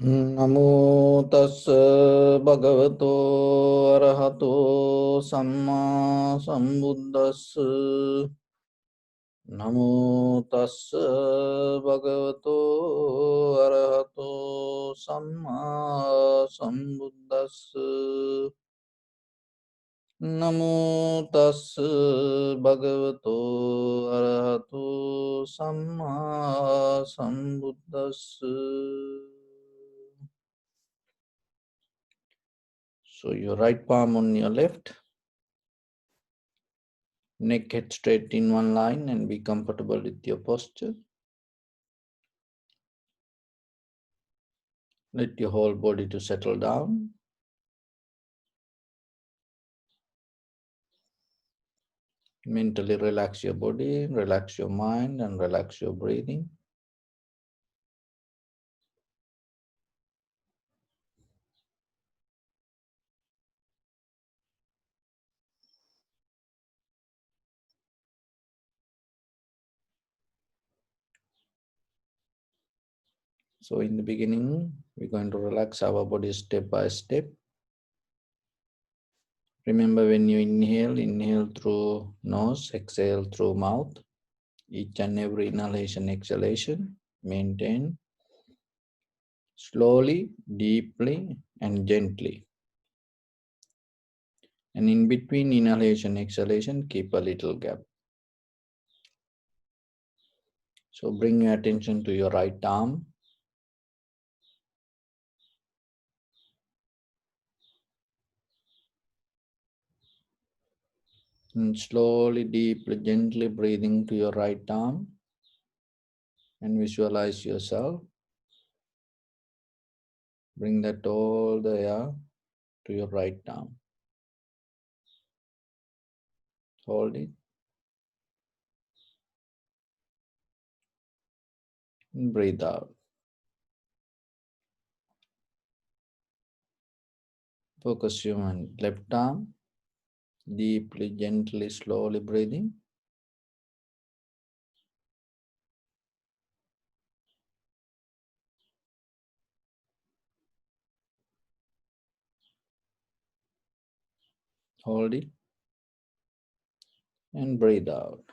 Namo tassa bhagavato arahato samma sambuddhassa. Namo tassa bhagavato arahato samma sambuddhassa. Namo tassa bhagavato arahato samma sambuddhassa. So your right palm on your left, neck head straight in one line and be comfortable with your posture. Let your whole body to settle down. Mentally relax your body, relax your mind and relax your breathing. So in the beginning, we're going to relax our body step by step. Remember, when you inhale through nose, exhale through mouth. Each and every inhalation, exhalation, maintain slowly, deeply and gently. And in between inhalation, exhalation, keep a little gap. So bring your attention to your right arm. And slowly, deeply, gently breathing to your right arm. And visualize yourself. Bring that all the air to your right arm. Hold it. And breathe out. Focus your on left arm. Deeply, gently, slowly breathing. Hold it. And breathe out.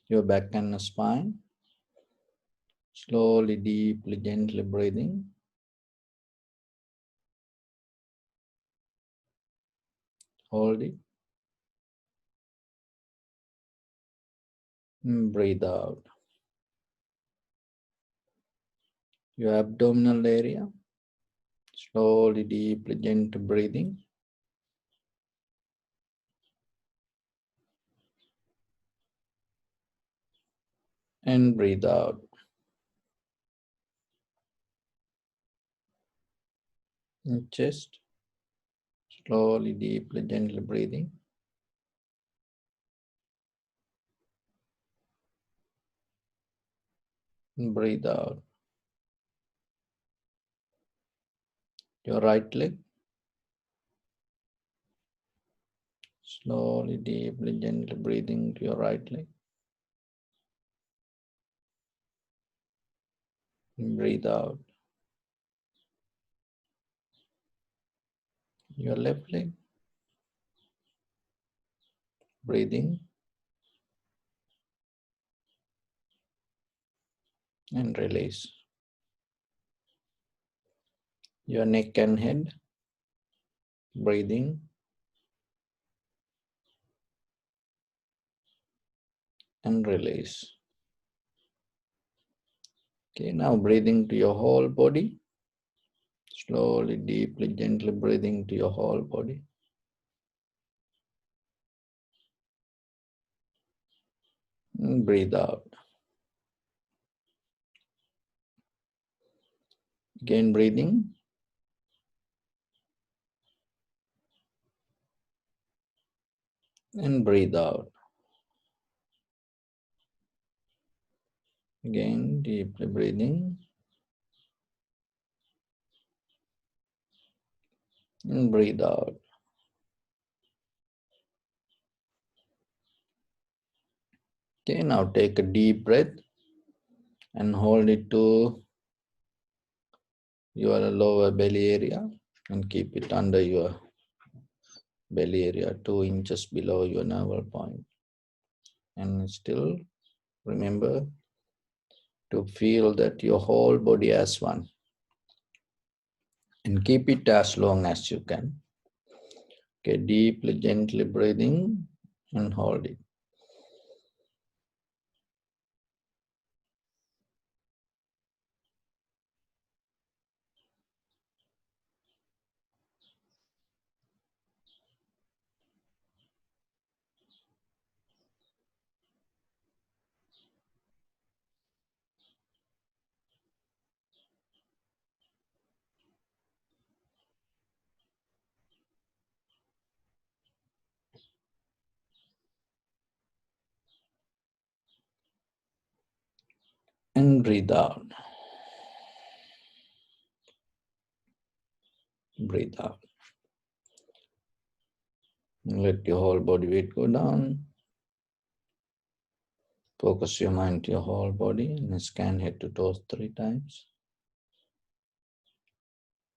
Your back and spine. Slowly, deeply, gently breathing. Hold it. And breathe out. Your abdominal area. Slowly, deeply, gentle breathing. And breathe out. And chest. Slowly, deeply, gently breathing. And breathe out. Your right leg. Slowly, deeply, gently breathing to your right leg. And breathe out. Your left leg. Breathing. And release. Your neck and head. Breathing. And release. Okay, now breathing to your whole body. Slowly, deeply, gently breathing to your whole body. And breathe out. Again, breathing. And breathe out. Again, deeply breathing. And breathe out. Okay, now take a deep breath and hold it to your lower belly area and keep it under your belly area 2 inches below your navel point. And still remember to feel that your whole body as one. And keep it as long as you can. Okay, deeply, gently breathing and hold it. And breathe out. Breathe out. Let your whole body weight go down. Focus your mind to your whole body and scan head to toes 3 times.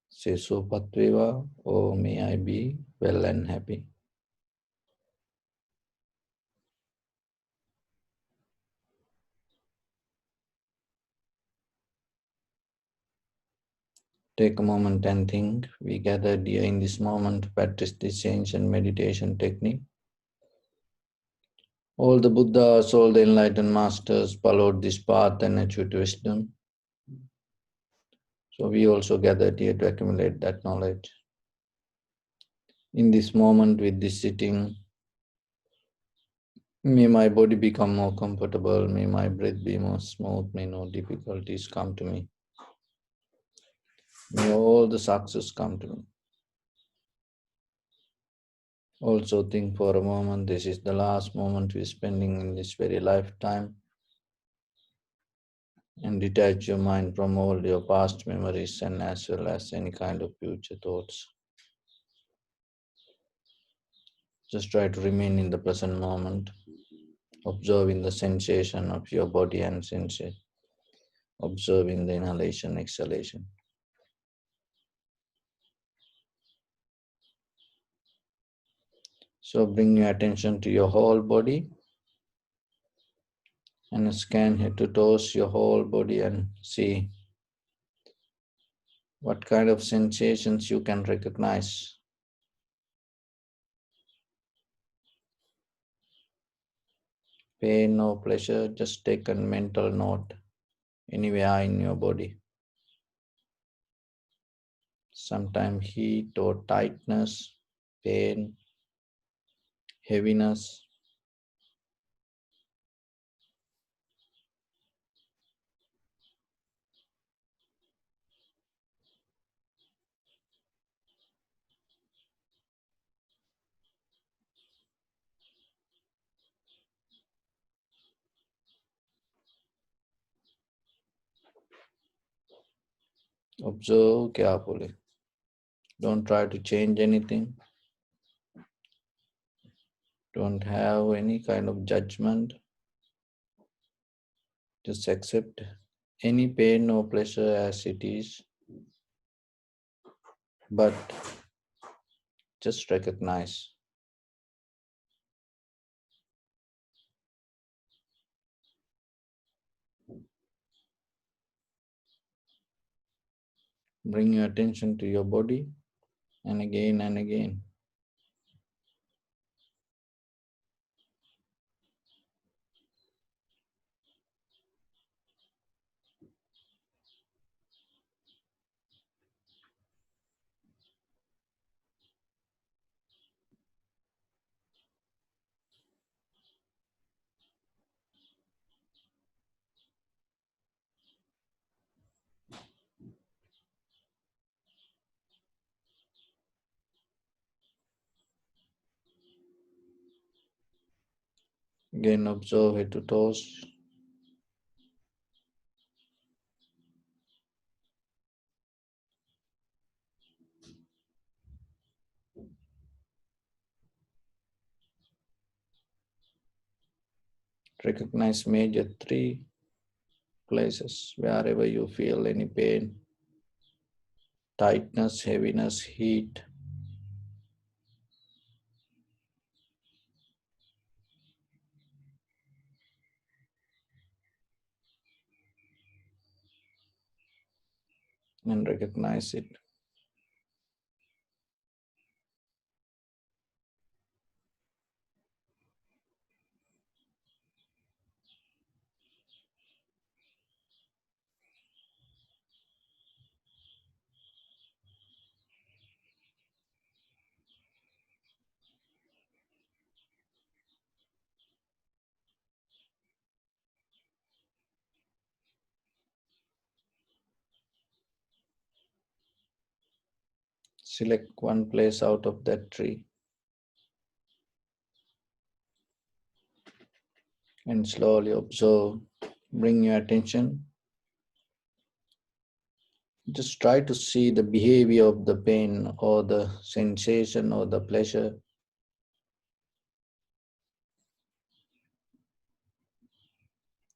Say Supatveva, oh may I be well and happy. Take a moment and think. We gathered here in this moment to practice this ancient meditation technique. All the Buddhas, all the enlightened masters followed this path and achieved wisdom. So we also gathered here to accumulate that knowledge. In this moment with this sitting, may my body become more comfortable, may my breath be more smooth, may no difficulties come to me. May all the success come to me. Also think for a moment, this is the last moment we're spending in this very lifetime. And detach your mind from all your past memories and as well as any kind of future thoughts. Just try to remain in the present moment, observing the sensation of your body and sensation, observing the inhalation, exhalation. So bring your attention to your whole body and scan head to toes your whole body and see what kind of sensations you can recognize. Pain or pleasure, just take a mental note anywhere in your body. Sometimes heat or tightness, pain, heaviness. Observe carefully. Don't try to change anything. Don't have any kind of judgment. Just accept any pain or pleasure as it is. But just recognize. Bring your attention to your body and again and again. Again, observe head to toes. Recognize major three places wherever you feel any pain, tightness, heaviness, heat. And recognize it. Select one place out of that tree and slowly observe. Bring your attention. Just try to see the behavior of the pain or the sensation or the pleasure.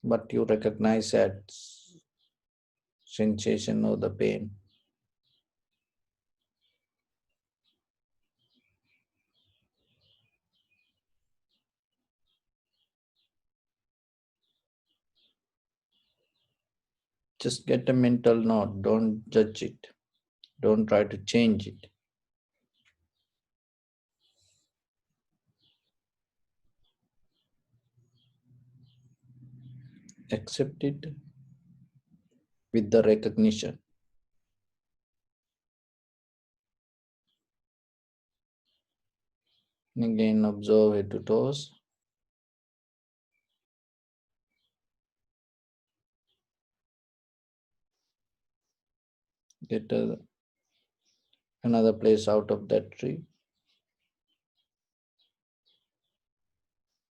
But you recognize that sensation or the pain. Just get a mental note. Don't judge it. Don't try to change it. Accept it with the recognition. And again, observe head to toes. Get another place out of that tree.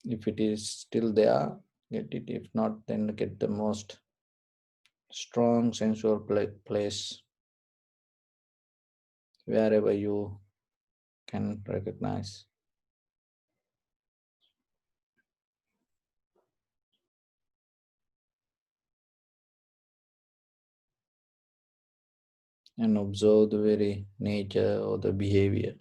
If it is still there, get it. If not, then get the most strong sensual place wherever you can recognize. And observe the very nature or the behavior.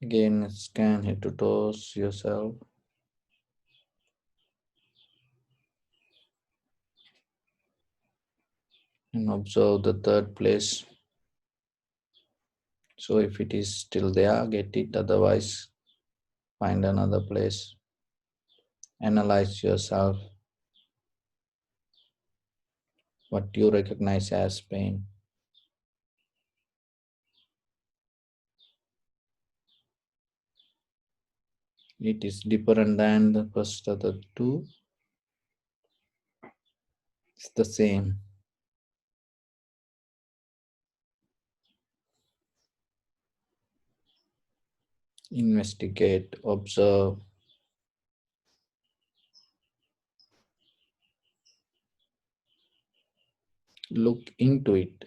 Again, scan head to toes yourself. And observe the third place. So if it is still there, get it. Otherwise, find another place. Analyze yourself. What you recognize as pain. It is different than the first other two. It's the same. Investigate, observe. Look into it.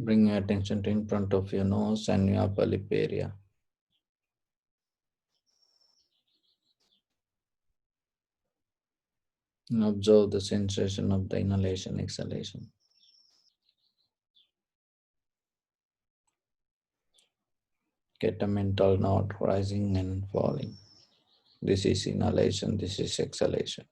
Bring your attention to in front of your nose and your upper lip area. And observe the sensation of the inhalation, exhalation. Get a mental note rising and falling. This is inhalation, this is exhalation.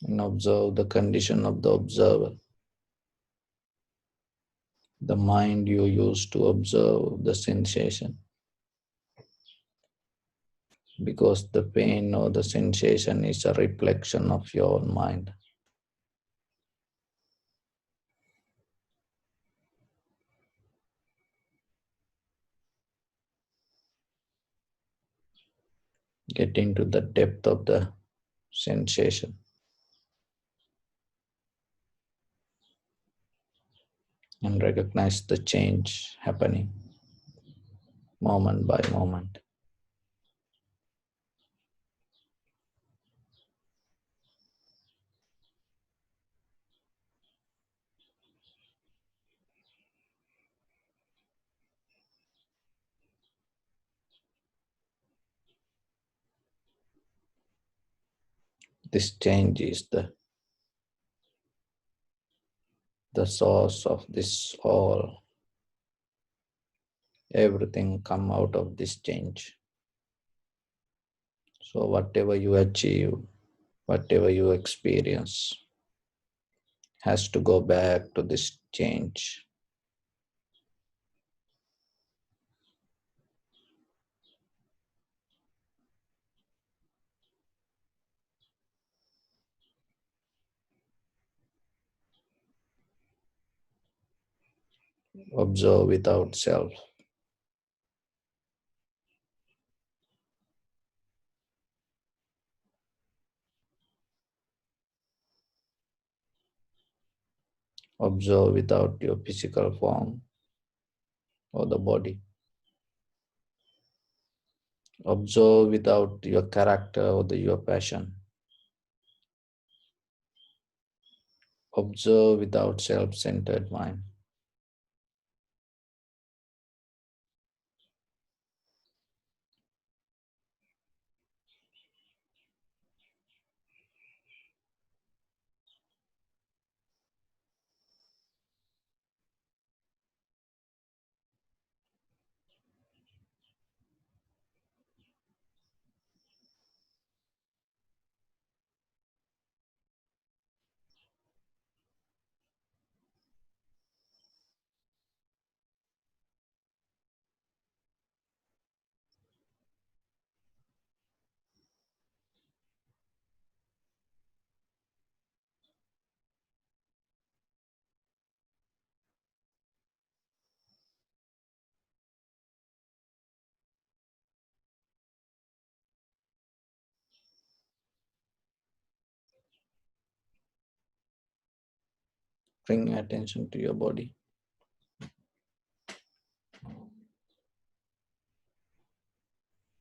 and observe the condition of the observer. The mind you use to observe the sensation, because the pain or the sensation is a reflection of your own mind. Get into the depth of the sensation and recognize the change happening moment by moment. This change is the source of this all. Everything come out of this change. So whatever you achieve, whatever you experience, has to go back to this change. Observe without self. Observe without your physical form or the body. Observe without your character or your passion. Observe without self-centered mind. Bring attention to your body.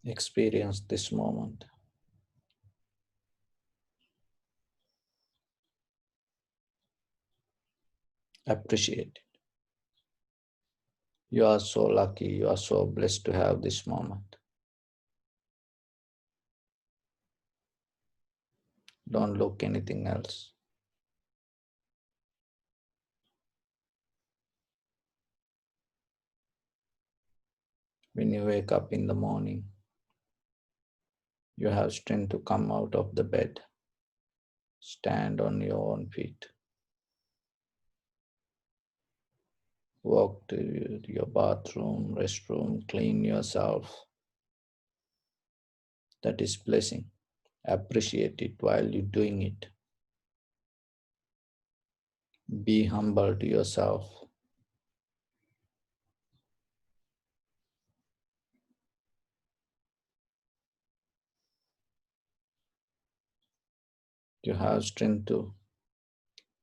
Experience this moment. Appreciate it. You are so lucky, you are so blessed to have this moment. Don't look anything else. When you wake up in the morning, you have strength to come out of the bed, stand on your own feet, walk to your bathroom, restroom, clean yourself. That is blessing. Appreciate it while you're doing it. Be humble to yourself. You have strength to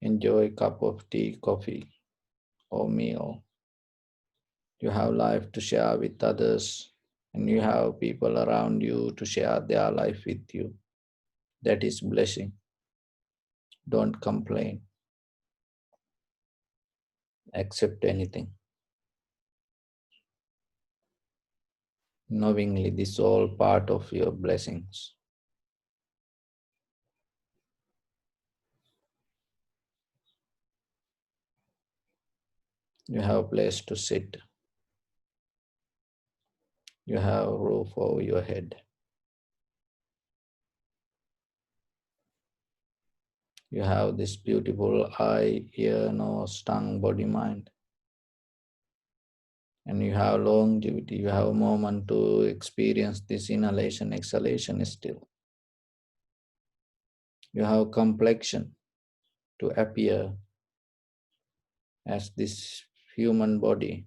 enjoy a cup of tea, coffee, or meal. You have life to share with others, and you have people around you to share their life with you. That is blessing. Don't complain. Accept anything. Knowingly, this is all part of your blessings. You have a place to sit. You have a roof over your head. You have this beautiful eye, ear, nose, tongue, body, mind. And you have longevity. You have a moment to experience this inhalation, exhalation still. You have complexion to appear as this human body.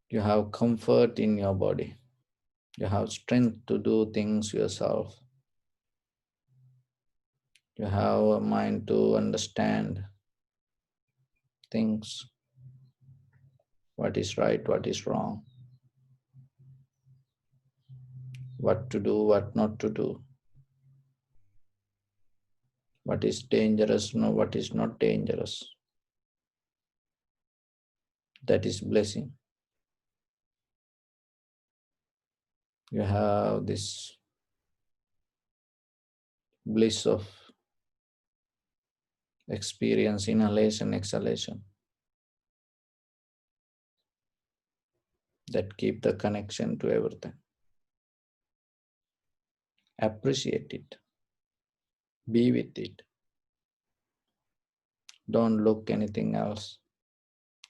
You have comfort in your body. You have strength to do things yourself. You have a mind to understand things, what is right, what is wrong, what to do, what not to do, what is dangerous, no, what is not dangerous. That is blessing. You have this bliss of experience, inhalation, exhalation, that keep the connection to everything. Appreciate it. Be with it. Don't look anything else.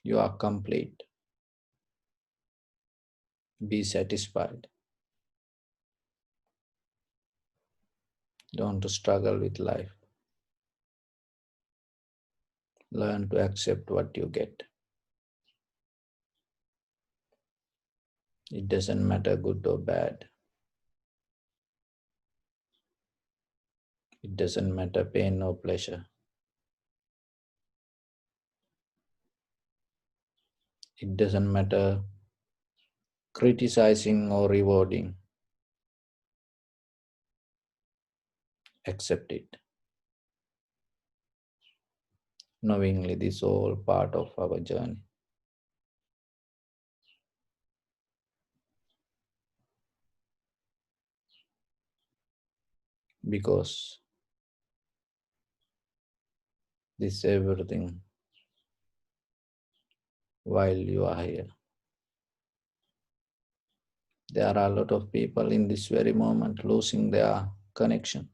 You are complete. Be satisfied. Don't struggle with life. Learn to accept what you get. It doesn't matter good or bad. It doesn't matter pain or pleasure. It doesn't matter criticizing or rewarding. Accept it. Knowingly, this is all part of our journey. Because this is everything while you are here. There are a lot of people in this very moment losing their connection.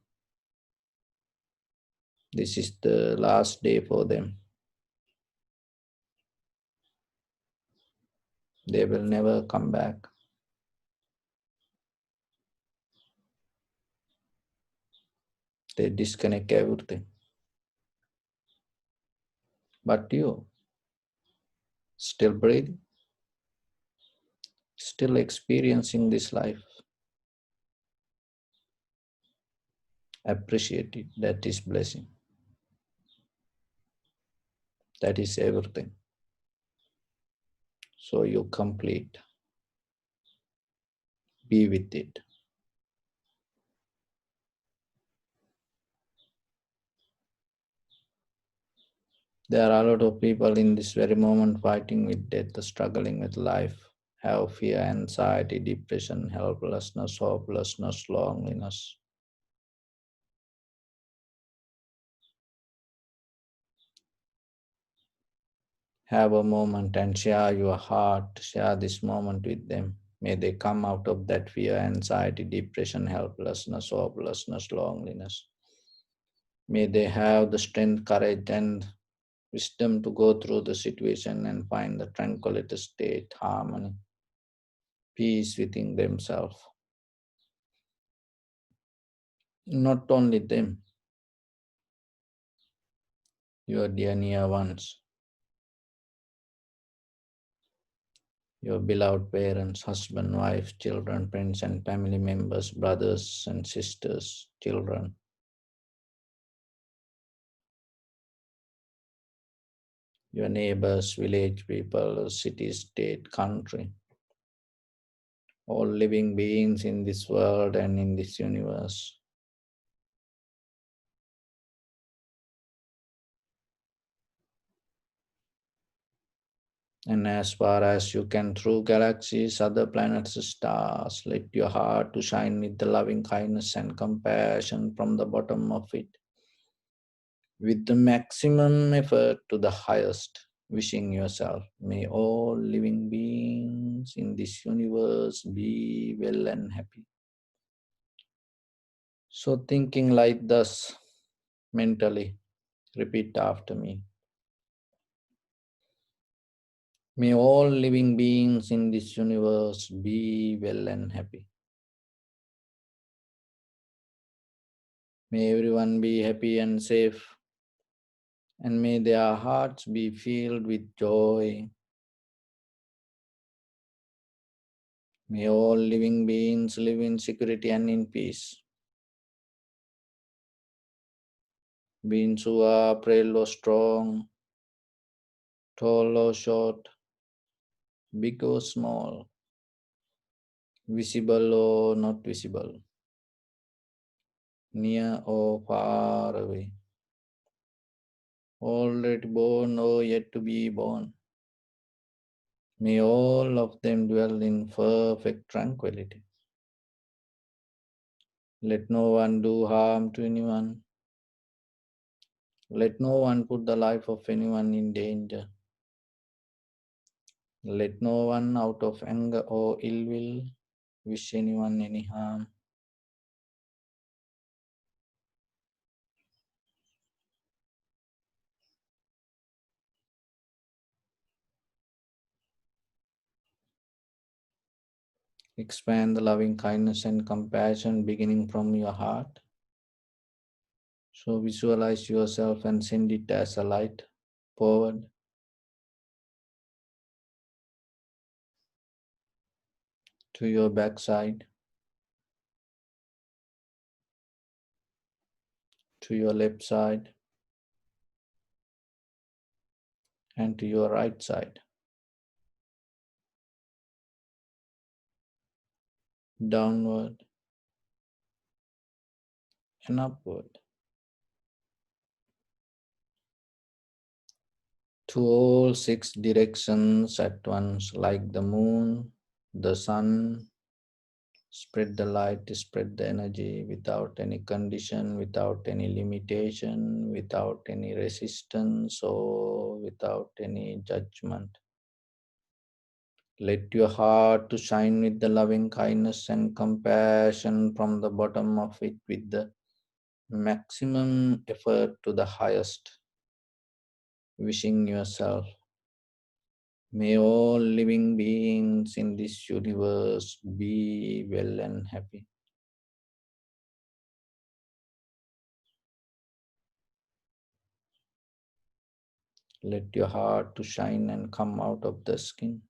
This is the last day for them. They will never come back. They disconnect everything. But you, still breathing, still experiencing this life. Appreciate it. That is blessing. That is everything. So you complete. Be with it. There are a lot of people in this very moment fighting with death, struggling with life, have fear, anxiety, depression, helplessness, hopelessness, loneliness. Have a moment and share your heart, share this moment with them. May they come out of that fear, anxiety, depression, helplessness, hopelessness, loneliness. May they have the strength, courage, and wisdom to go through the situation and find the tranquility state, harmony, peace within themselves. Not only them, your dear near ones, your beloved parents, husband, wife, children, friends and family members, brothers and sisters, children. Your neighbors, village people, city, state, country, all living beings in this world and in this universe. And as far as you can, through galaxies, other planets, stars, let your heart to shine with the loving kindness and compassion from the bottom of it, with the maximum effort to the highest, wishing yourself, may all living beings in this universe be well and happy. So thinking like this mentally, repeat after me. May all living beings in this universe be well and happy. May everyone be happy and safe, and may their hearts be filled with joy. May all living beings live in security and in peace. Beings who are frail or strong, tall or short, big or small, visible or not visible, near or far away, already born or yet to be born. May all of them dwell in perfect tranquility. Let no one do harm to anyone. Let no one put the life of anyone in danger. Let no one out of anger or ill will wish anyone any harm. Expand the loving kindness and compassion beginning from your heart. So visualize yourself and send it as a light forward to your backside, to your left side, and to your right side. Downward and upward. To all 6 directions at once, like the moon, the sun. Spread the light, spread the energy without any condition, without any limitation, without any resistance, or without any judgment. Let your heart to shine with the loving kindness and compassion from the bottom of it with the maximum effort to the highest. Wishing yourself, may all living beings in this universe be well and happy. Let your heart to shine and come out of the skin.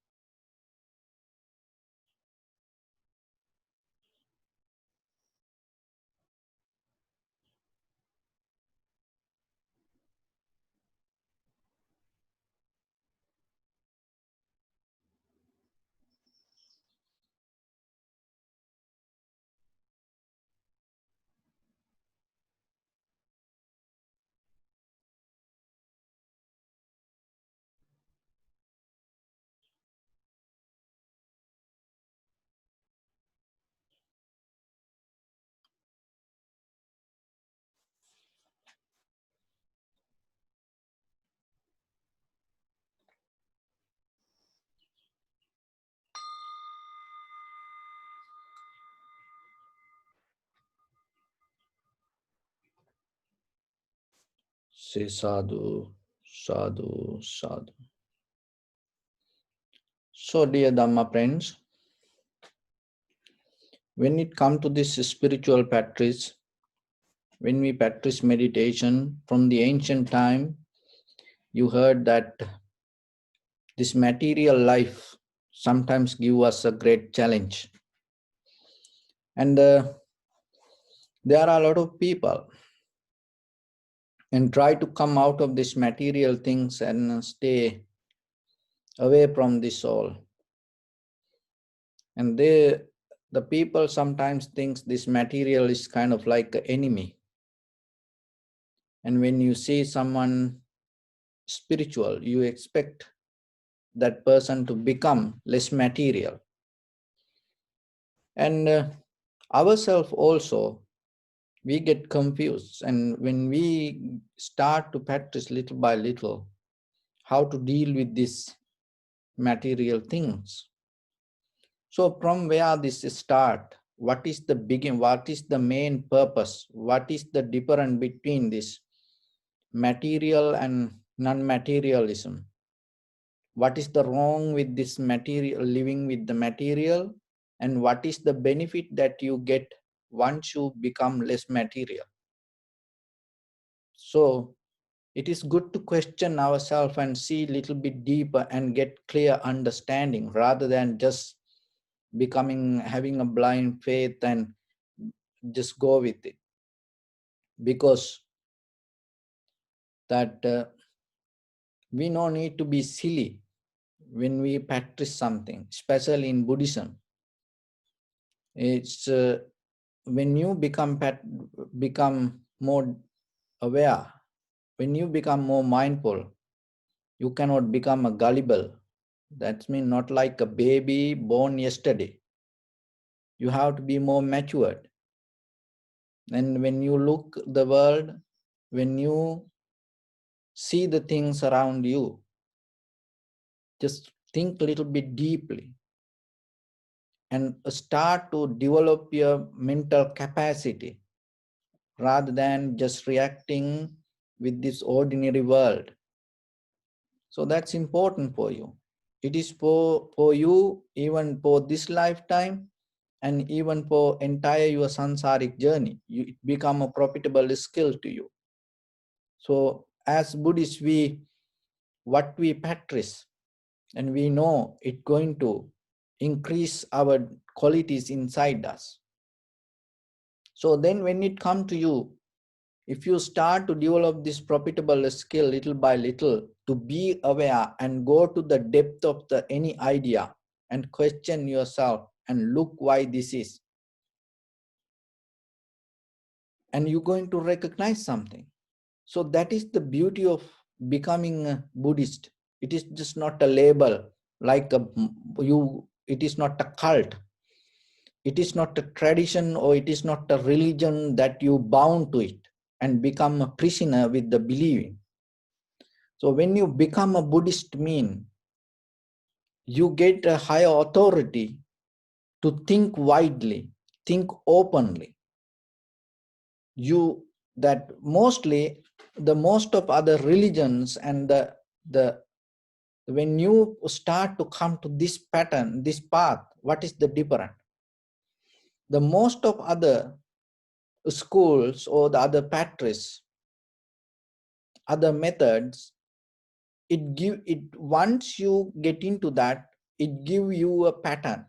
Say sadhu, sadhu, sadhu. So, dear Dhamma friends, when it comes to this spiritual practice, when we practice meditation from the ancient time, you heard that this material life sometimes give us a great challenge. And there are a lot of people and try to come out of this material things and stay away from this soul. And the people sometimes thinks this material is kind of like an enemy. And when you see someone spiritual, you expect that person to become less material. And ourselves also, we get confused. And when we start to practice little by little how to deal with these material things. So from where this start? what is the main purpose, what is the difference between this material and non-materialism, what is the wrong with this material, living with the material, and what is the benefit that you get once you become less material. So it is good to question ourselves and see a little bit deeper and get clear understanding rather than just having a blind faith and just go with it. Because that we no need to be silly when we practice something, especially in Buddhism. It's when you become more aware, when you become more mindful, you cannot become a gullible. That means not like a baby born yesterday. You have to be more matured. And when you look the world, when you see the things around you, just think a little bit deeply and start to develop your mental capacity rather than just reacting with this ordinary world. So that's important for you. It is for you even for this lifetime and even for entire your sansaric journey. It become a profitable skill to you. So as Buddhists, what we practice and we know it's going to increase our qualities inside us. So then when it comes to you, if you start to develop this profitable skill little by little to be aware and go to the depth of any idea and question yourself and look why this is, and you're going to recognize something. So that is the beauty of becoming a Buddhist. It is just not a label like it is not a cult. It is not a tradition or it is not a religion that you bound to it and become a prisoner with the believing. So when you become a Buddhist you get a higher authority to think widely, think openly. That mostly the most of other religions and the when you start to come to this pattern, this path, what is the difference? The most of other schools or the other practice, other methods, once you get into that, it give you a pattern.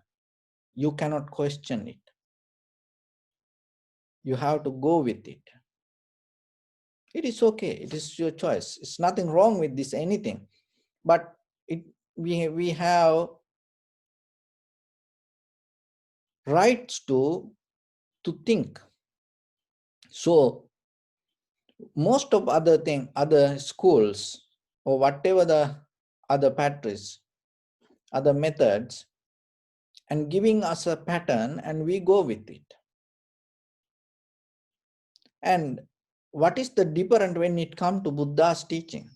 You cannot question it. You have to go with it. It is okay. It is your choice. It's nothing wrong with this anything. But we have rights to think. So most of other schools or whatever the other patterns, other methods, and giving us a pattern and we go with it. And what is the difference when it comes to Buddha's teaching?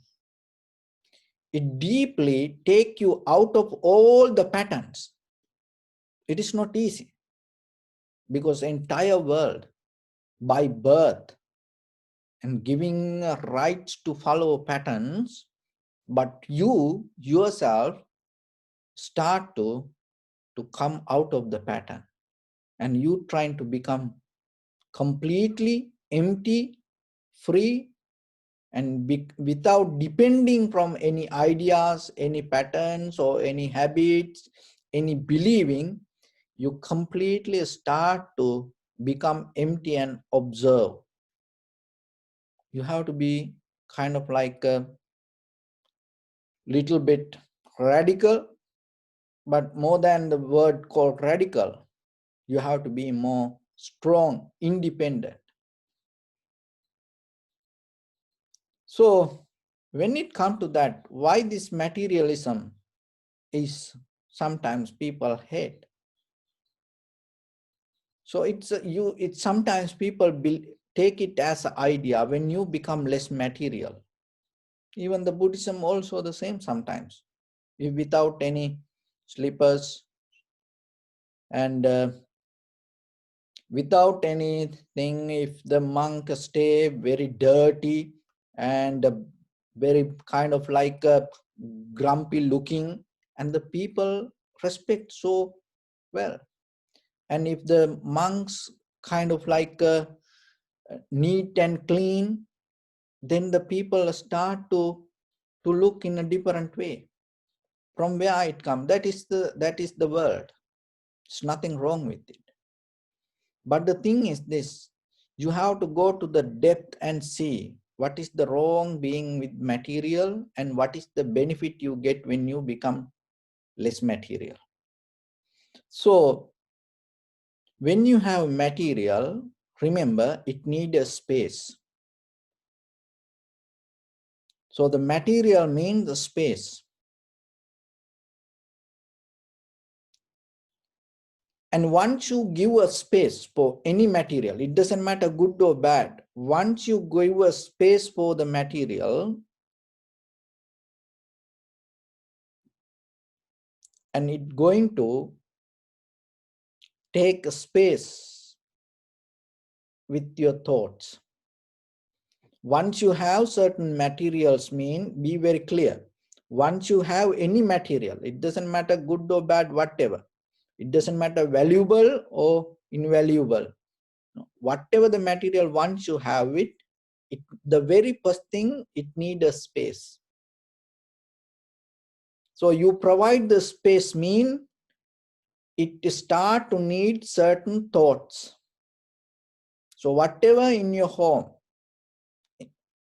It deeply take you out of all the patterns. It is not easy because the entire world by birth and giving rights to follow patterns, but you yourself start to come out of the pattern and you trying to become completely empty, free, and without depending from any ideas, any patterns or any habits, any believing, you completely start to become empty and observe. You have to be kind of like a little bit radical, but more than the word called radical, you have to be more strong, independent. So when it comes to that, why this materialism is sometimes people hate. So it's sometimes people take it as an idea when you become less material. Even the Buddhism also the same sometimes. If without any slippers and without anything. If the monk stay very dirty and very kind of like grumpy looking, and the people respect so well. And if the monks kind of like neat and clean, then the people start to look in a different way. From where it comes, that is the world. It's nothing wrong with it. But the thing is this, you have to go to the depth and see what is the wrong being with material and what is the benefit you get when you become less material. So when you have material, remember it needs a space. So the material means the space. And once you give a space for any material, it doesn't matter good or bad. Once you give a space for the material, and it's going to take a space with your thoughts. Once you have certain materials, be very clear. Once you have any material, it doesn't matter good or bad, whatever. It doesn't matter valuable or invaluable. Whatever the material, once you have it, the very first thing, it needs a space. So you provide the space, it start to need certain thoughts. So whatever in your home,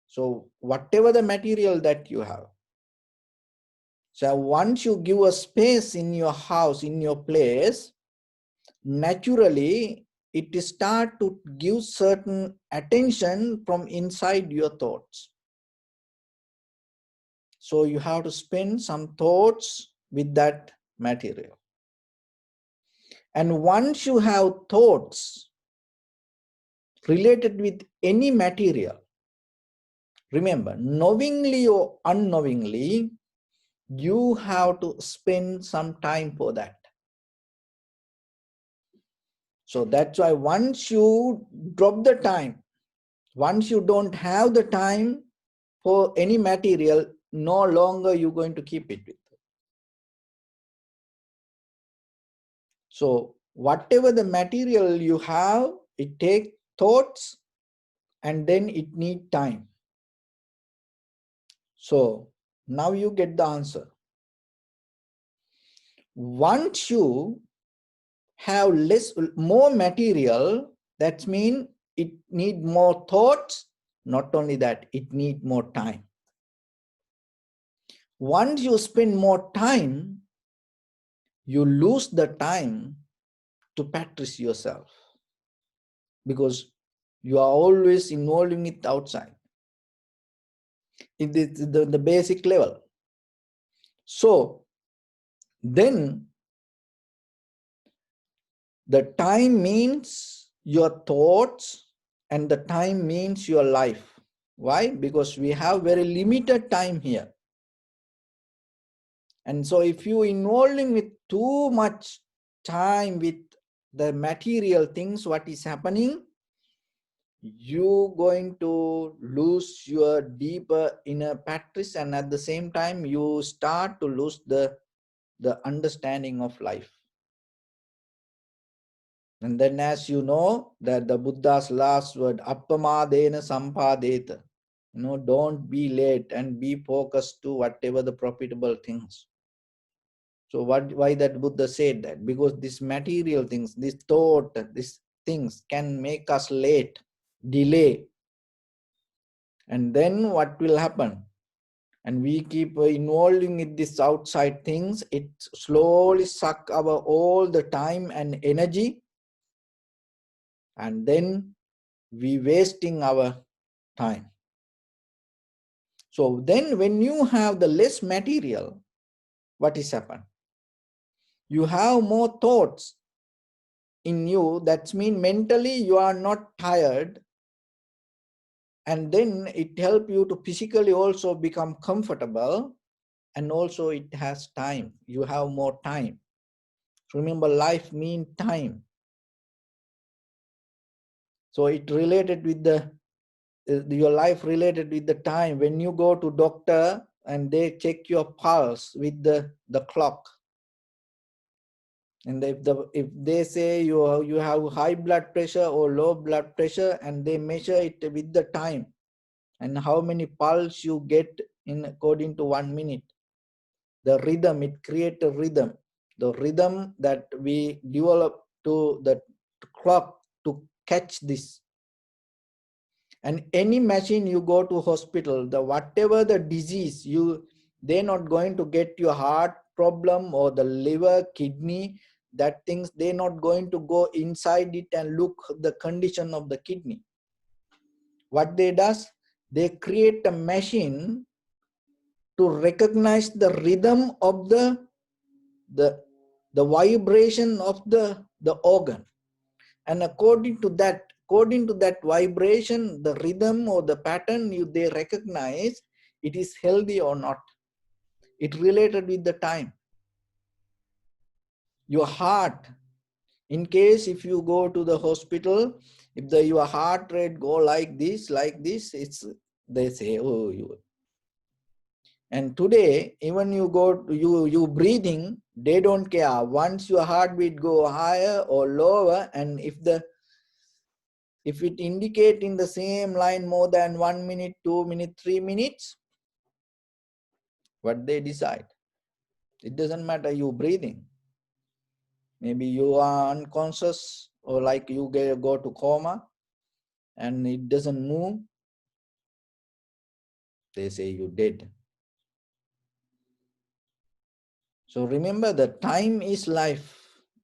so whatever the material that you have, so once you give a space in your house, in your place, naturally it start to give certain attention from inside your thoughts. So you have to spend some thoughts with that material. And once you have thoughts related with any material, remember, knowingly or unknowingly, you have to spend some time for that. So that's why once you drop the time, once you don't have the time for any material, no longer you're going to keep it with. So whatever the material you have, it takes thoughts and then it needs time. So now you get the answer. Once you have more material, that means it needs more thoughts. Not only that, it needs more time. Once you spend more time, you lose the time to practice yourself, because you are always involving it outside. It is the basic level. So then the time means your thoughts and the time means your life. Why? Because we have very limited time here. And so if you involving with too much time with the material things, what is happening? You going to lose your deeper inner practice, and at the same time you start to lose the understanding of life. And then, as you know, that the Buddha's last word, appamadena sampadeta, don't be late and be focused to whatever the profitable things. So why that Buddha said that? Because these material things, this thought, these things can make us late, delay. And then what will happen? And we keep involving in this outside things, it slowly suck our all the time and energy. And then we wasting our time. So then when you have the less material, what is happened? You have more thoughts in you. That means mentally you are not tired. And then it helps you to physically also become comfortable. And also it has time. You have more time. Remember, life means time. So it related with the your life related with the time when you go to doctor and they check your pulse with the clock. And if they say you have high blood pressure or low blood pressure, and they measure it with the time and how many pulse you get in according to 1 minute, the rhythm, it creates a rhythm, the rhythm that we develop to the clock to catch this. And any machine you go to hospital, the whatever the disease, they're not going to get your heart problem or the liver, kidney, that things, they're not going to go inside it and look the condition of the kidney. What they does, they create a machine to recognize the rhythm of the vibration of the organ. And according to that vibration, the rhythm or the pattern, they recognize it is healthy or not. It related with the time. Your heart, in case if you go to the hospital, if your heart rate go like this, they say, oh, you. And today, even you go to you breathing, they don't care. Once your heartbeat go higher or lower, and if it indicate in the same line more than 1 minute, 2 minutes, 3 minutes, what they decide, it doesn't matter you breathing. Maybe you are unconscious, or like you go to coma and it doesn't move, they say you dead. So remember that time is life.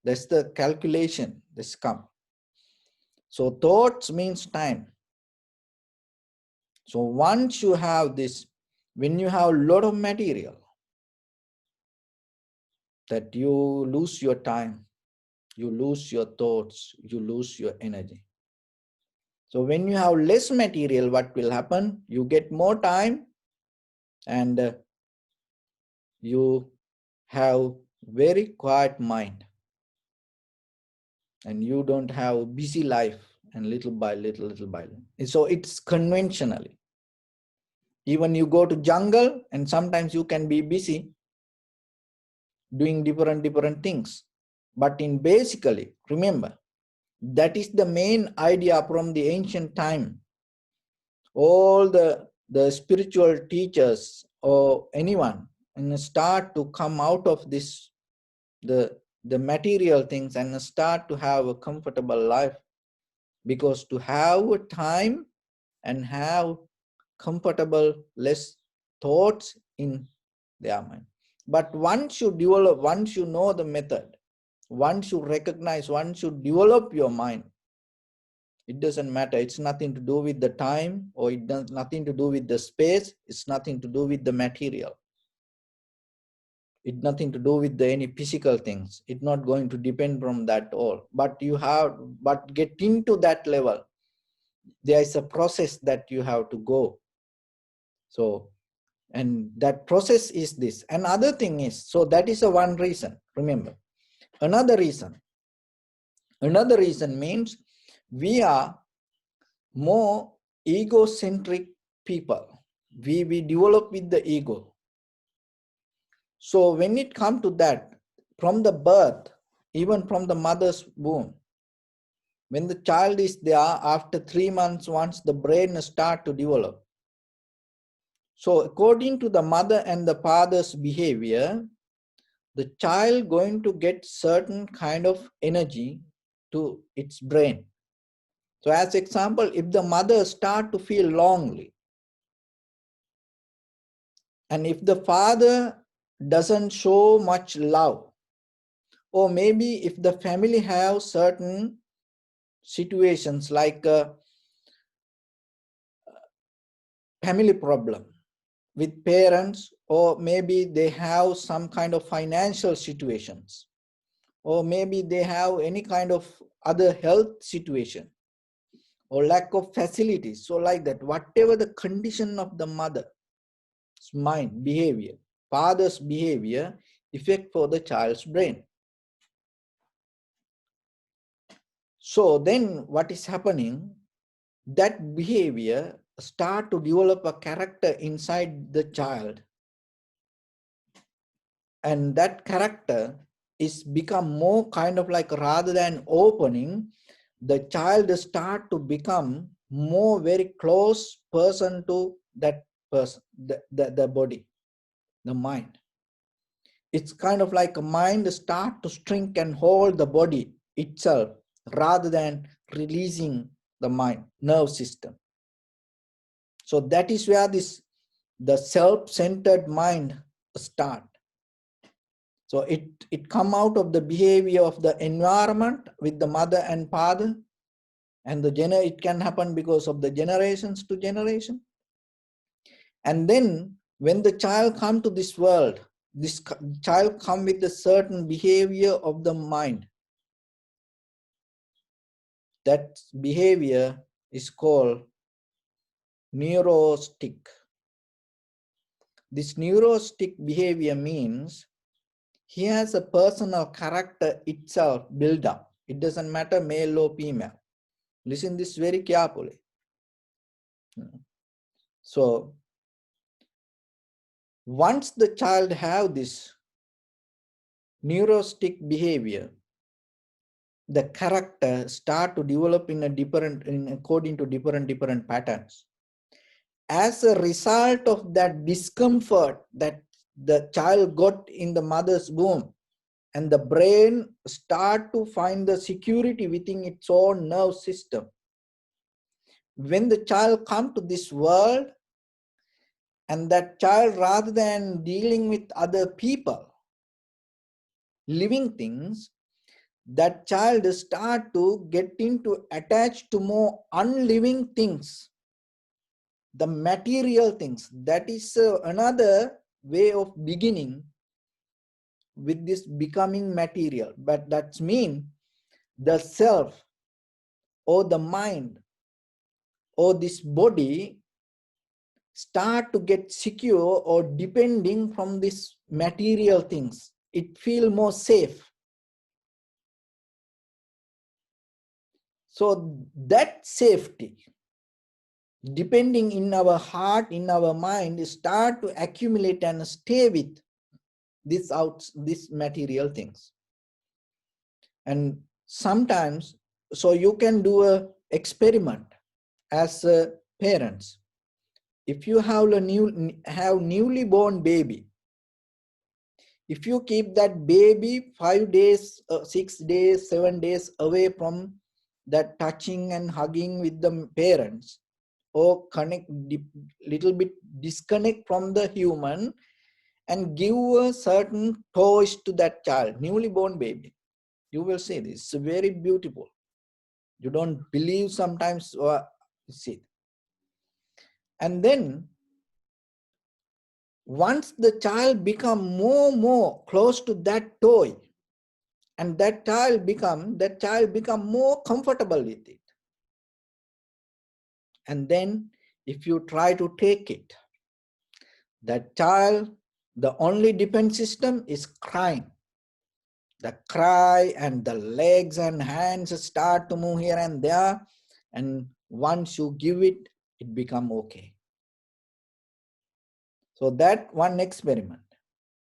That's the calculation. This come. So thoughts means time. So once you have this, when you have a lot of material, that you lose your time, you lose your thoughts, you lose your energy. So when you have less material, what will happen? You get more time, and you have very quiet mind, and you don't have busy life, and little by little. So it's conventionally. Even you go to jungle, and sometimes you can be busy doing different things. But in basically, remember, that is the main idea from the ancient time. All the spiritual teachers or anyone and start to come out of this, the material things, and start to have a comfortable life, because to have time and have comfortable less thoughts in their mind. But once you develop, once you know the method, once you recognize, once you develop your mind, it doesn't matter. It's nothing to do with the time, or it does nothing to do with the space. It's nothing to do with the material. It's nothing to do with any physical things. It's not going to depend from that all. But get into that level. There is a process that you have to go. So, and that process is this. Another thing is, so that is a one reason. Remember, another reason means we are more egocentric people. We develop with the ego. So when it comes to that, from the birth, even from the mother's womb, when the child is there, after 3 months, once the brain start to develop. So according to the mother and the father's behavior, the child going to get certain kind of energy to its brain. So as example, if the mother start to feel lonely, and if the father doesn't show much love, or maybe if the family have certain situations like a family problem with parents, or maybe they have some kind of financial situations, or maybe they have any kind of other health situation, or lack of facilities. So like that, whatever the condition of the mother's mind, behavior, father's behavior, effect for the child's brain. So then what is happening? that behavior start to develop a character inside the child, and that character is become more kind of like, rather than opening, the child start to become more very close person to that person, the body, the mind. It's kind of like a mind start to shrink and hold the body itself rather than releasing the mind nerve system. So that is where the self-centered mind start. So it come out of the behavior of the environment with the mother and father, and it can happen because of the generations to generation. And then when the child come to this world, this child come with a certain behavior of the mind. That behavior is called neurotic. This neurotic behavior means he has a personal character itself built up. It doesn't matter male or female. Listen this very carefully. So once the child have this neurotic behavior, the character start to develop in according to different patterns. As a result of that discomfort that the child got in the mother's womb, and the brain start to find the security within its own nerve system. When the child come to this world, and that child, rather than dealing with other people, living things, that child start to get into attached to more unliving things, the material things. That is another way of beginning with this becoming material. But that's mean the self or the mind or this body start to get secure or depending from these material things. It feel more safe. So that safety, depending in our heart, in our mind, start to accumulate and stay with these material things. And sometimes, so you can do a experiment as parents. If you have newly born baby, if you keep that baby 5 days, 6 days, 7 days away from that touching and hugging with the parents, or connect little bit disconnect from the human, and give a certain toys to that child, newly born baby, you will see this. It's very beautiful. You don't believe sometimes, or see. And then once the child become more close to that toy, and that child become more comfortable with it, and then if you try to take it, that child, the only defense system is crying. The cry, and the legs and hands start to move here and there, and once you give it, it become okay. So that one experiment.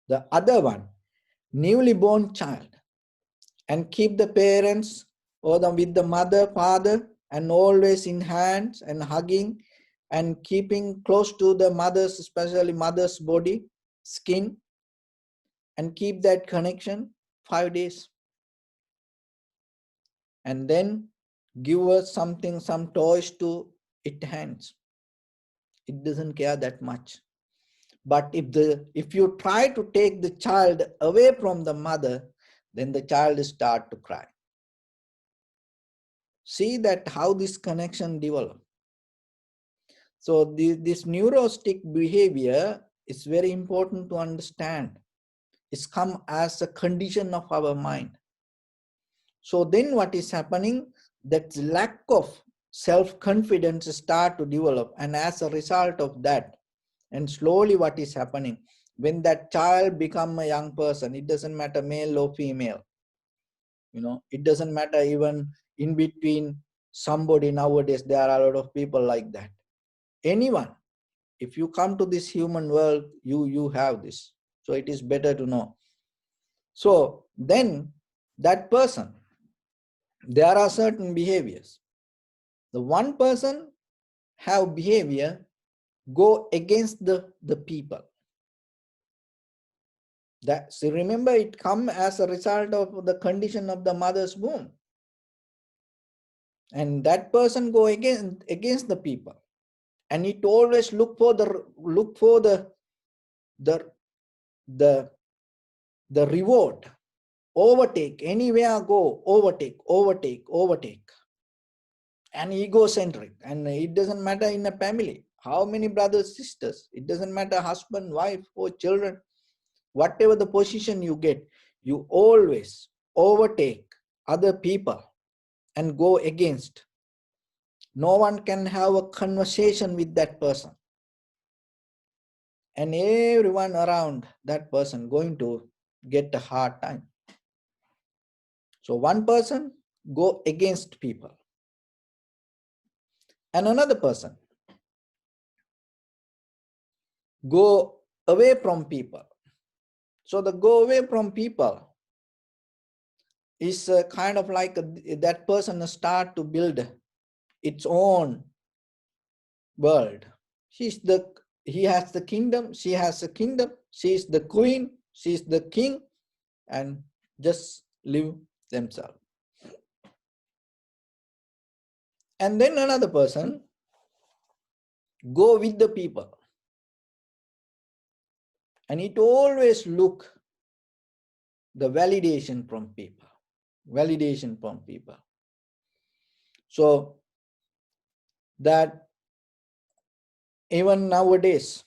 The other one, newly born child, and keep the parents or with the mother, father, and always in hands and hugging and keeping close to the mother's, especially mother's body, skin, and keep that connection 5 days. And then give us something, some toys to its hands. It doesn't care that much. But if you try to take the child away from the mother, then the child start to cry. See that how this connection develops. So this neurotic behavior is very important to understand. It's come as a condition of our mind. So then what is happening? That lack of self-confidence start to develop, and as a result of that, and slowly what is happening, when that child become a young person, it doesn't matter male or female, it doesn't matter even in between somebody nowadays, there are a lot of people like that. Anyone, if you come to this human world, you have this. So it is better to know. So then that person, there are certain behaviors. The one person have behavior go against the people. That, so remember, it come as a result of the condition of the mother's womb. And that person go against the people. And it always look for the reward. Overtake, anywhere go, overtake. And egocentric. And it doesn't matter in a family. How many brothers, sisters, it doesn't matter, husband, wife, or children, whatever the position you get, you always overtake other people and go against. No one can have a conversation with that person. And everyone around that person going to get a hard time. So one person go against people. And another person go away from people. So the go away from people is kind of like that person start to build its own world. He has the kingdom, she has a kingdom, she is the queen, she is the king, and just live themselves. And then another person go with the people. And it always look the validation from people. Validation from people. So that even nowadays,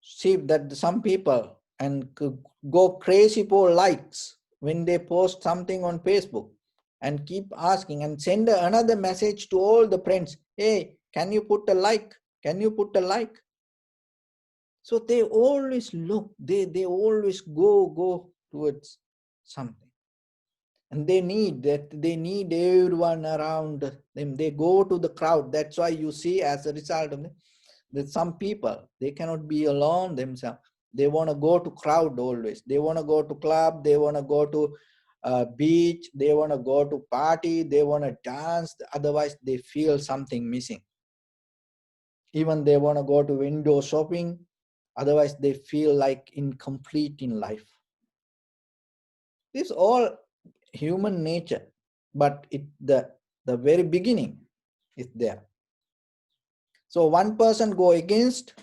see that some people and go crazy for likes when they post something on Facebook and keep asking and send another message to all the friends. Hey, can you put a like? Can you put a like? So they always look, they always go towards something. And they need everyone around them. They go to the crowd. That's why you see, as a result of that, some people, they cannot be alone themselves. They want to go to crowd always. They want to go to club. They want to go to beach. They want to go to party. They want to dance. Otherwise, they feel something missing. Even they want to go to window shopping. Otherwise, they feel like incomplete in life. This all human nature, but the very beginning is there. So one person go against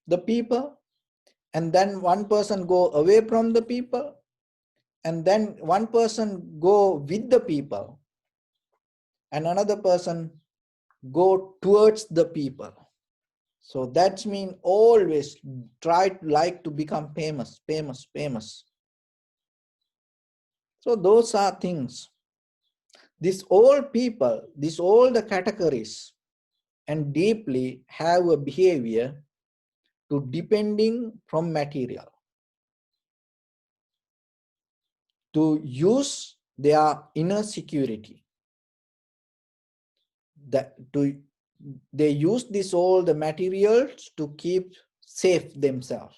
the people, and then one person go away from the people, and then one person go with the people, and another person go towards the people. So that's mean always try to like to become famous. So those are things. These all people, these all the categories, and deeply have a behavior to depending from material, to use their inner security. They use this all the materials to keep safe themselves.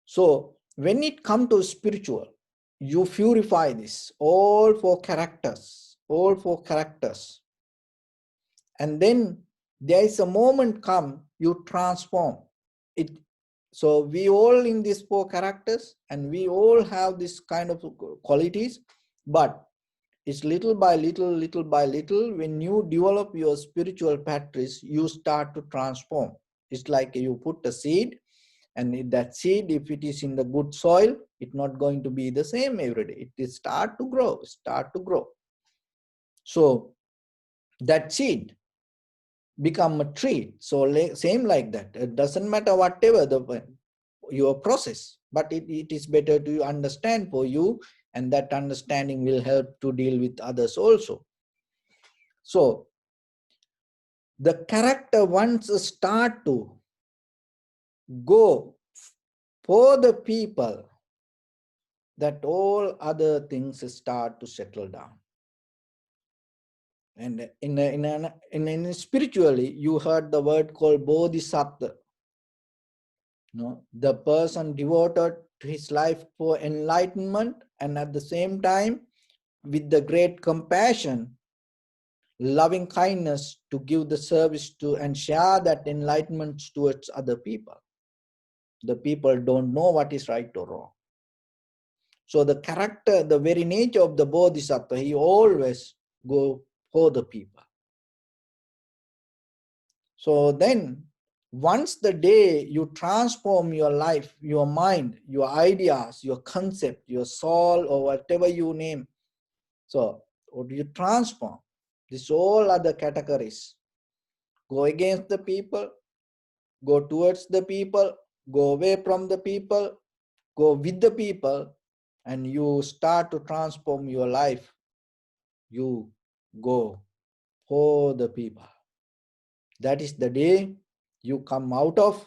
So when it comes to spiritual, you purify this all for characters. And then there is a moment come, you transform it. So we all in these four characters, and we all have this kind of qualities, but it's little by little, when you develop your spiritual practice, you start to transform. It's like you put a seed, and that seed, if it is in the good soil, it's not going to be the same every day. It will start to grow. So that seed become a tree. So same like that. It doesn't matter whatever your process, but it is better to understand for you, and that understanding will help to deal with others also. So the character once start to go for the people, that all other things start to settle down. And in spiritually, you heard the word called bodhisattva. No, the person devoted to his life for enlightenment, and at the same time, with the great compassion, loving kindness to give the service to and share that enlightenment towards other people. The people don't know what is right or wrong. So the character, the very nature of the bodhisattva, he always go for the people. So then, once the day you transform your life, your mind, your ideas, your concept, your soul, or whatever you name, so what do you transform? These all other categories. Go against the people, go towards the people, go away from the people, go with the people, and you start to transform your life. You go for the people. That is the day you come out of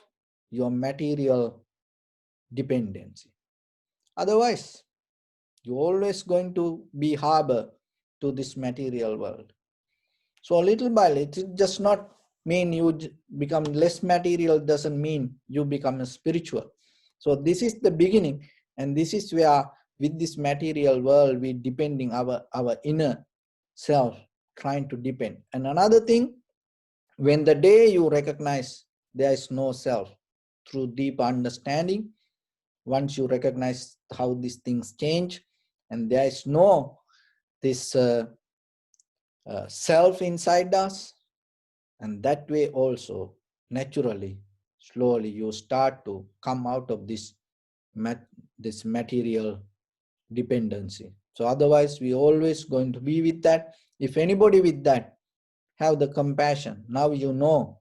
your material dependency. Otherwise, you're always going to be harbor to this material world. So little by little, it does not mean you become less material, doesn't mean you become a spiritual. So this is the beginning, and this is where with this material world we depending our inner self, trying to depend. And another thing, when the day you recognize there is no self through deep understanding, once you recognize how these things change and there is no this self inside us, and that way also naturally, slowly you start to come out of this material dependency. So otherwise we always going to be with that. If anybody with that have the compassion, now you know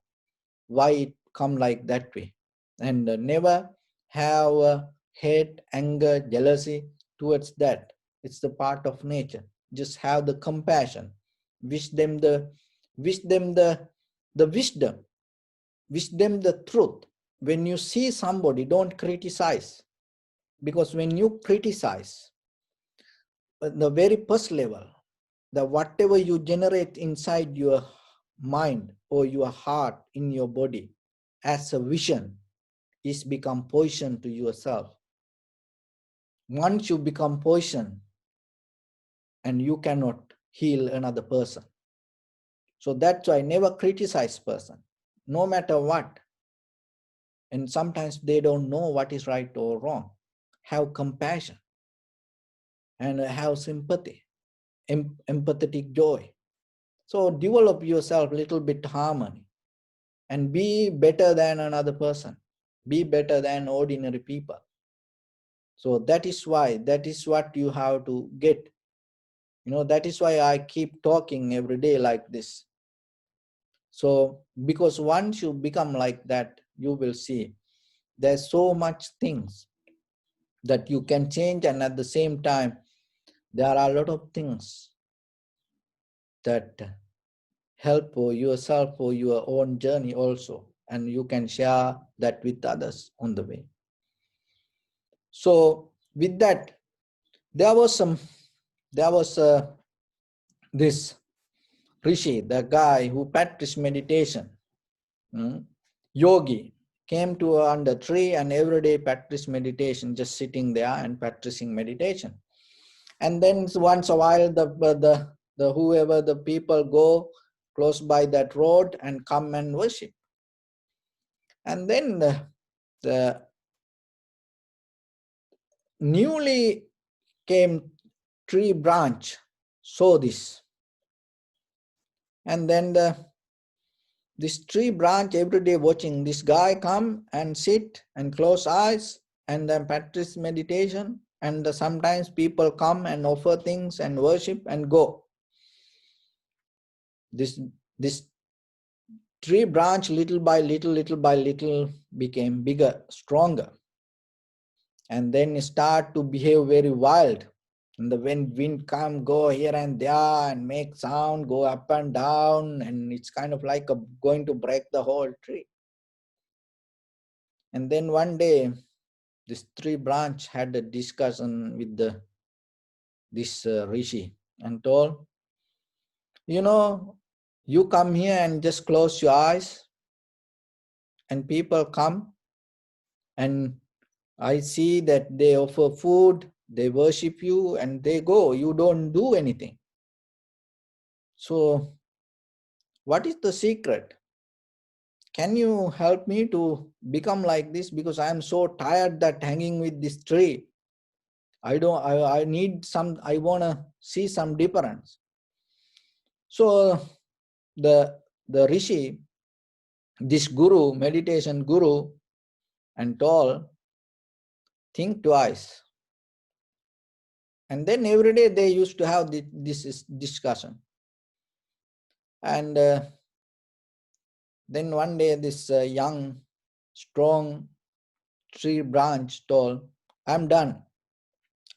why it come like that way, and never have hate, anger, jealousy towards that. It's the part of nature. Just have the compassion, wish them the wisdom, wish them the truth. When you see somebody, don't criticize, because when you criticize at the very first level, the whatever you generate inside your mind or your heart in your body as a vision is become poison to yourself. Once you become poison, and you cannot heal another person. So that's why never criticize person, no matter what. And sometimes they don't know what is right or wrong. Have compassion and have sympathy, empathetic joy. So develop yourself a little bit harmony and be better than another person. Be better than ordinary people. So that is why, that is what you have to get. You know, that is why I keep talking every day like this. So, because once you become like that, you will see there's so much things that you can change, and at the same time, there are a lot of things that help for yourself for your own journey also, and you can share that with others on the way. So, with that, there was this Rishi, the guy who practiced meditation, yogi, came to under tree and every day practice meditation, just sitting there and practicing meditation. And then once a while, the whoever the people go close by that road and come and worship. And then the newly came tree branch saw this, and then this tree branch every day watching this guy come and sit and close eyes and then practice meditation, and sometimes people come and offer things and worship and go. This tree branch little by little became bigger, stronger, and then start to behave very wild. And the wind come, go here and there and make sound, go up and down, and it's kind of like going to break the whole tree. And then one day, this tree branch had a discussion with this Rishi and told, You come here and just close your eyes, and people come, and I see that they offer food, they worship you, and they go. You don't do anything. So, what is the secret? Can you help me to become like this? Because I am so tired that hanging with this tree. I need some, I want to see some difference. So the Rishi, this guru, meditation guru, and told, think twice. And then every day they used to have this discussion. And then one day this young, strong tree branch told, I'm done.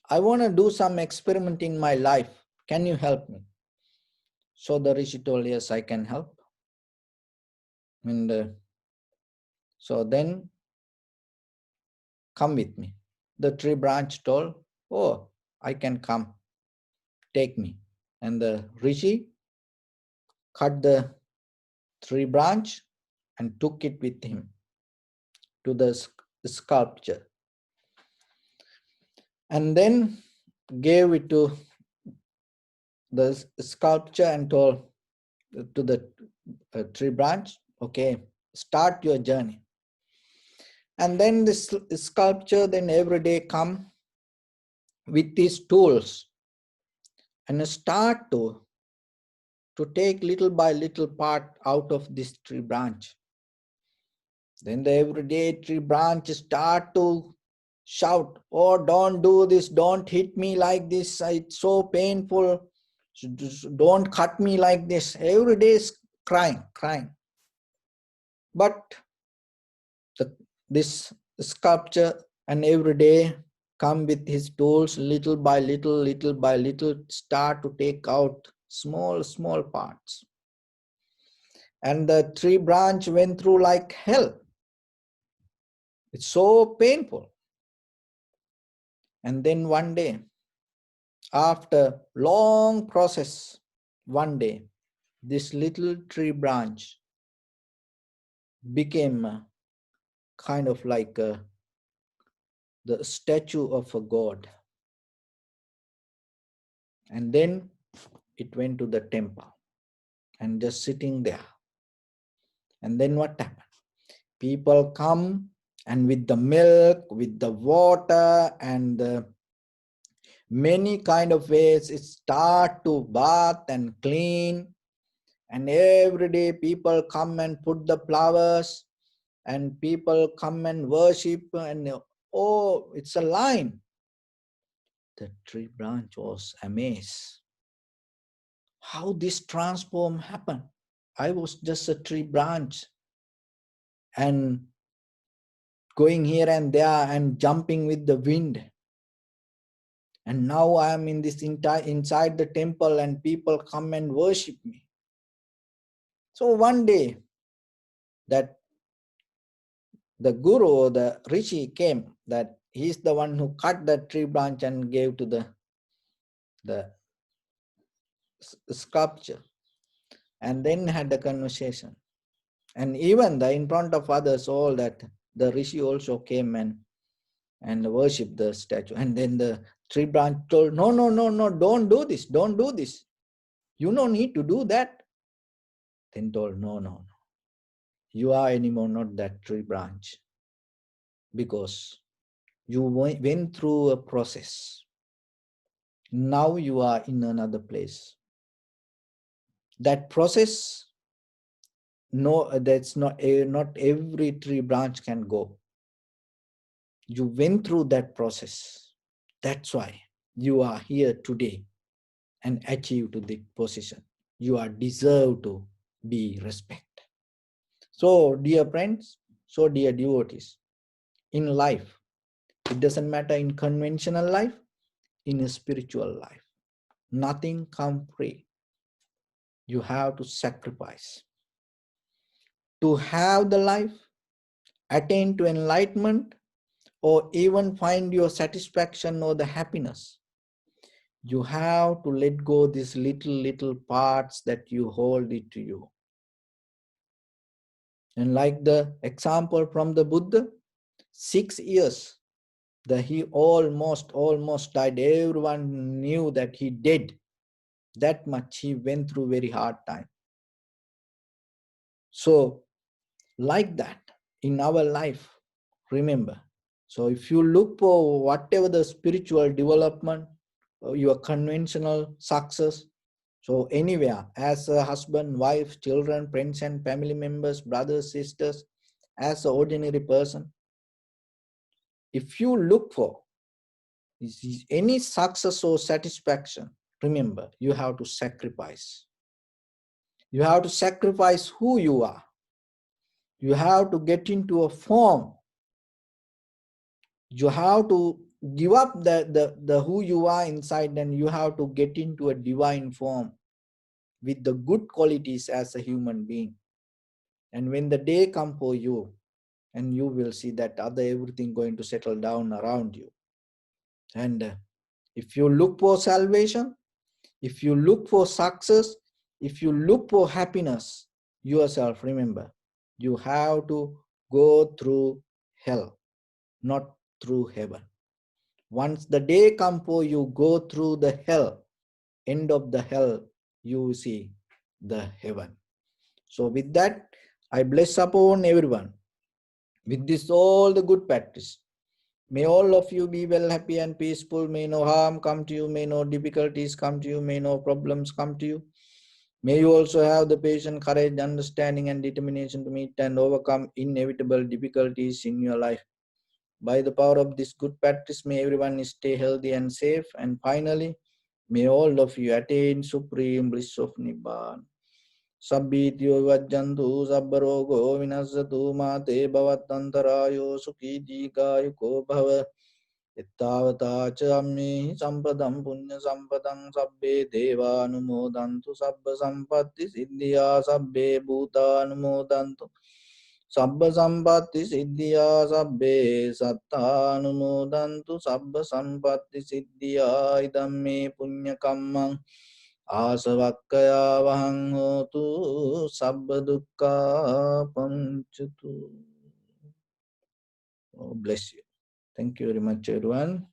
I want to do some experiment in my life. Can you help me? So the Rishi told, yes, I can help. And so then come with me. The tree branch told, oh, I can come. Take me. And the Rishi cut the tree branch and took it with him to the sculpture. And then gave it to the sculpture and told to the tree branch, okay, start your journey. And then this sculpture then every day come with these tools and start to take little by little part out of this tree branch. Then the everyday tree branch start to shout, oh, don't do this, don't hit me like this, it's so painful, don't cut me like this. Every day is crying. But this sculpture and every day come with his tools, little by little, start to take out small parts. And the tree branch went through like hell. It's so painful. And then one day, after long process, one day, this little tree branch became kind of like the statue of a god. And then it went to the temple and just sitting there. And then what happened? People come and with the milk, with the water, and many kind of ways it start to bath and clean. And every day people come and put the flowers, and people come and worship, and oh, it's a line. The tree branch was amazed. How this transform happened? I was just a tree branch and going here and there and jumping with the wind. And now I am in this inside the temple and people come and worship me. So one day that the guru or the rishi came, that he's the one who cut the tree branch and gave to the sculpture, and then had the conversation. And even in front of others, all that the rishi also came and worshipped the statue. And then the tree branch told, no, don't do this. You don't need to do that. Then told, no. You are anymore not that tree branch, because you went through a process. Now you are in another place. That process, no, that's not every tree branch can go. You went through that process. That's why you are here today and achieve to the position. You are deserved to be respected. So, dear friends, so dear devotees, in life, it doesn't matter in conventional life, in a spiritual life, nothing comes free. You have to sacrifice. To have the life, attain to enlightenment, or even find your satisfaction or the happiness, You have to let go these little parts that you hold it to you. And like the example from the Buddha, 6 years that he almost died. Everyone knew that he did. That much he went through very hard time. So like that in our life, remember. So if you look for whatever the spiritual development, your conventional success, so anywhere, as a husband, wife, children, friends and family members, brothers, sisters, as an ordinary person, if you look for any success or satisfaction, remember, you have to sacrifice. You have to sacrifice who you are. You have to get into a form. You have to give up the who you are inside, and you have to get into a divine form with the good qualities as a human being. And when the day comes for you, and you will see that other everything going to settle down around you. And if you look for salvation, if you look for success, if you look for happiness yourself, remember, you have to go through hell, not through heaven. Once the day comes for you, go through the hell, end of the hell, you see the heaven. So with that, I bless upon everyone with this all the good practice. May all of you be well, happy and peaceful. May no harm come to you. May no difficulties come to you. May no problems come to you. May you also have the patience, courage, understanding and determination to meet and overcome inevitable difficulties in your life. By the power of this good practice, may everyone stay healthy and safe. And finally, may all of you attain supreme bliss of Nibbana. Sabbityo vajjantu sabbarogo vinasatu mate bhavatantarayo sukhi dīghāyuko bhava. Ittavata ca ammi sampadam punya sampadam sabbe deva anumodantu sabba sampatti siddhya sabbe bhuta anumodantu sabba sampatti siddhya sabbe satta anumodantu sabba sampatti siddhya idamme punya kammang asavakkaya vahang hotu sabba dukkha pamuccatu. Oh, bless you. Thank you very much, everyone.